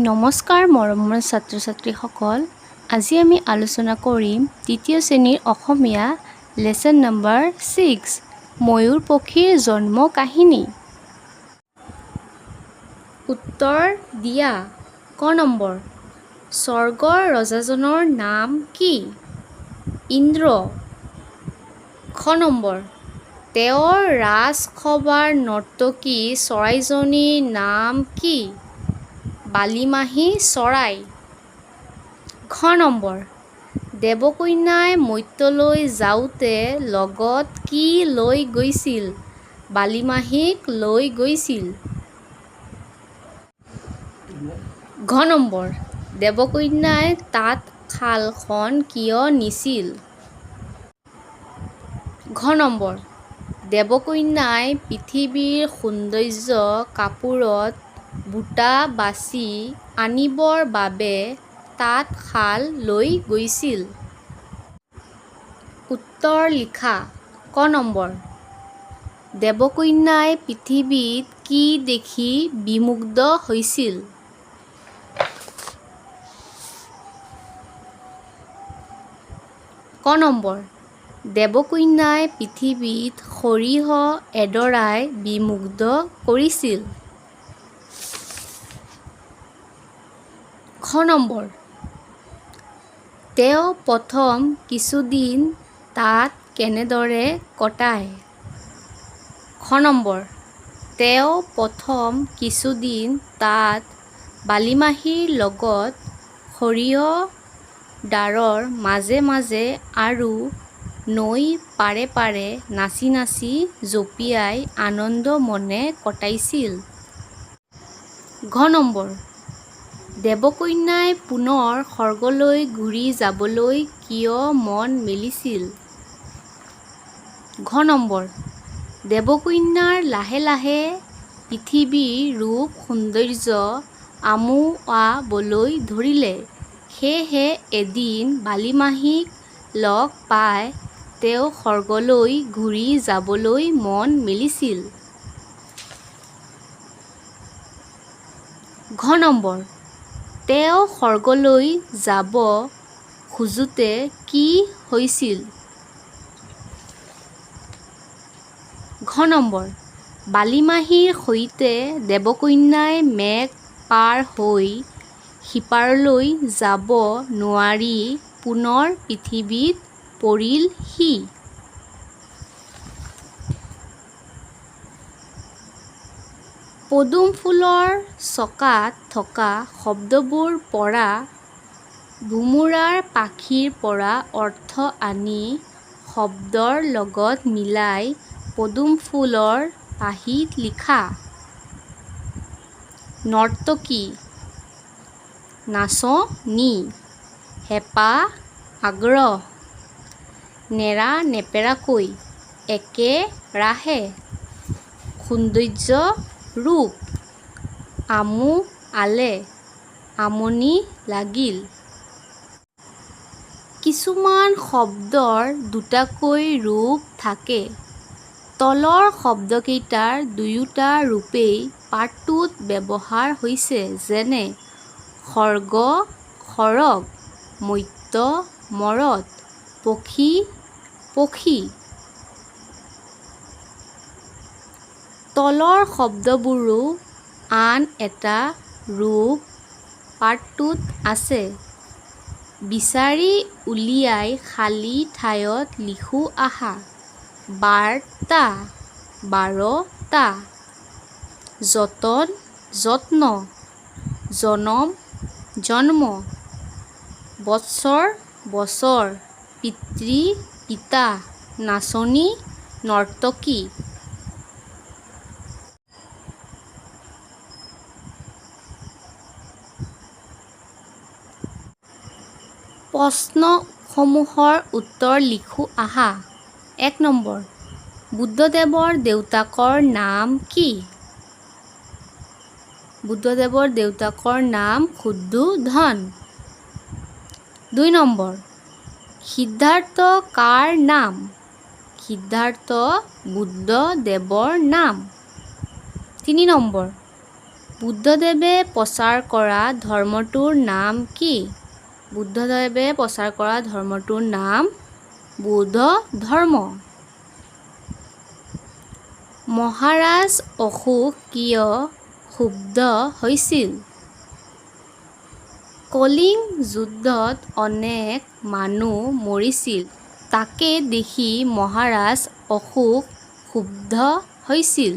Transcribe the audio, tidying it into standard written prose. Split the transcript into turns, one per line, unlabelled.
নমস্কাৰ মৰমৰ ছাত্ৰ ছাত্ৰীসকল, আজি আমি আলোচনা কৰিম তৃতীয় শ্ৰেণীৰ অসমীয়া লেচন নম্বৰ 6 ময়ূৰ পক্ষীৰ জন্ম কাহিনী। উত্তৰ দিয়া। ক নম্বৰ, স্বৰ্গৰ ৰজাজনৰ নাম কি? ইন্দ্ৰ। খ নম্বৰ, তেওঁৰ ৰাজসভাৰ নৰ্তকী চৰাইজনীৰ নাম কি? বালিমাহী চৰাই। খ নম্বৰ, দেৱকন্যাই মৰ্ত্যলৈ যাওঁতে লগত কি লৈ গৈছিল? বালিমাহীক লৈ গৈছিল। ঘ নম্বৰ, দেৱকন্যাই তাঁতশালখন কিয় নিছিল? ঘ নম্বৰ, দেৱকন্যাই পৃথিৱীৰ সৌন্দৰ্য কাপোৰত বুটা বাছি আনিবৰ বাবে তাঁতশাল লৈ গৈছিল। উত্তৰ লিখা। ক নম্বৰ, দেৱকন্যাই পৃথিৱীত কি দেখি বিমুগ্ধ হৈছিল? ক নম্বৰ, দেৱকন্যাই পৃথিৱীত সৰিয়হ এডৰাই বিমুগ্ধ কৰিছিল। খ নম্বৰ, তেওঁ প্ৰথম কিছুদিন তাত কেনেদৰে কটায়? খ নম্বৰ, তেওঁ প্ৰথম কিছুদিন তাত বালিমাহীৰ লগত সৰিয়হ ডাঁৰৰ মাজে মাজে আৰু নৈৰ পাৰে পাৰে নাচি নাচি জঁপিয়াই আনন্দ মনে কটাইছিল। ঘ নম্বৰ, দেৱকন্যাই পুনৰ স্বৰ্গলৈ ঘূৰি যাবলৈ কিয় মন মেলিছিল? ঘ নম্বৰ, দেৱকন্যাৰ লাহে লাহে পৃথিৱীৰ ৰূপ সৌন্দৰ্য আমোৱাবলৈ ধৰিলে। সেয়েহে এদিন বালিমাহীক লগ পাই তেওঁ স্বৰ্গলৈ ঘূৰি যাবলৈ মন মেলিছিল। ঘ নম্বৰ, তেওঁ স্বৰ্গলৈ যাব খোজোতে কি হৈছিল? ঘ নম্বৰ, বালিমাহীৰ সৈতে দেৱকন্যাই মেঘ পাৰ হৈ সিপাৰলৈ যাব নোৱাৰি পুনৰ পৃথিৱীত পৰিলহি। পদুম ফুলৰ চকাত থকা শব্দবোৰ পৰা ভোমোৰাৰ পাখিৰ পৰা অৰ্থ আনি শব্দৰ লগত মিলাই পদুম ফুলৰ পাহিত লিখা। নৰ্তকী, নাচনী, হেঁপাহ আগ্ৰহ, নেৰা নেপেৰাকৈ, একেৰাহে, সৌন্দৰ্য ৰূপ, আমোৱালে, আমনি লাগিল। কিছুমান শব্দৰ দুটাকৈ ৰূপ থাকে। তলৰ শব্দকেইটাৰ দুয়োটা ৰূপেই পাঠটোত ব্যৱহাৰ হৈছে, যেনে স্বৰ্গ স্বৰগ, মৰ্ত্য মৰত, পক্ষী পক্ষী। তলৰ শব্দবোৰো আন এটা ৰূপ পাঠটোত আছে। বিচাৰি উলিয়াই খালী ঠাইত লিখো আহা। বাৰ্তা, বাৰতা, যতন যত্ন, জনম জন্ম, বৎসৰ বছৰ, পিতৃ পিতা, নাচনী নৰ্তকী। প্ৰশ্নসমূহৰ উত্তৰ লিখো আহা। ১ নম্বৰ, বুদ্ধদেৱৰ দেউতাকৰ নাম কি? বুদ্ধদেৱৰ দেউতাকৰ নাম শুদ্ধোধন। ২ নম্বৰ, সিদ্ধাৰ্থ কাৰ নাম? সিদ্ধাৰ্থ বুদ্ধদেৱৰ নাম। ৩ নম্বৰ, বুদ্ধদেৱে প্ৰচাৰ কৰা ধৰ্মটোৰ নাম কি? বুদ্ধদেৱে প্ৰচাৰ কৰা ধৰ্মটোৰ নাম বৌদ্ধ ধৰ্ম। মহাৰাজ অশোক কিয় ক্ষুব্ধ হৈছিল? কলিং যুদ্ধত অনেক মানুহ মৰিছিল। তাকে দেখি মহাৰাজ অশোক ক্ষুব্ধ হৈছিল।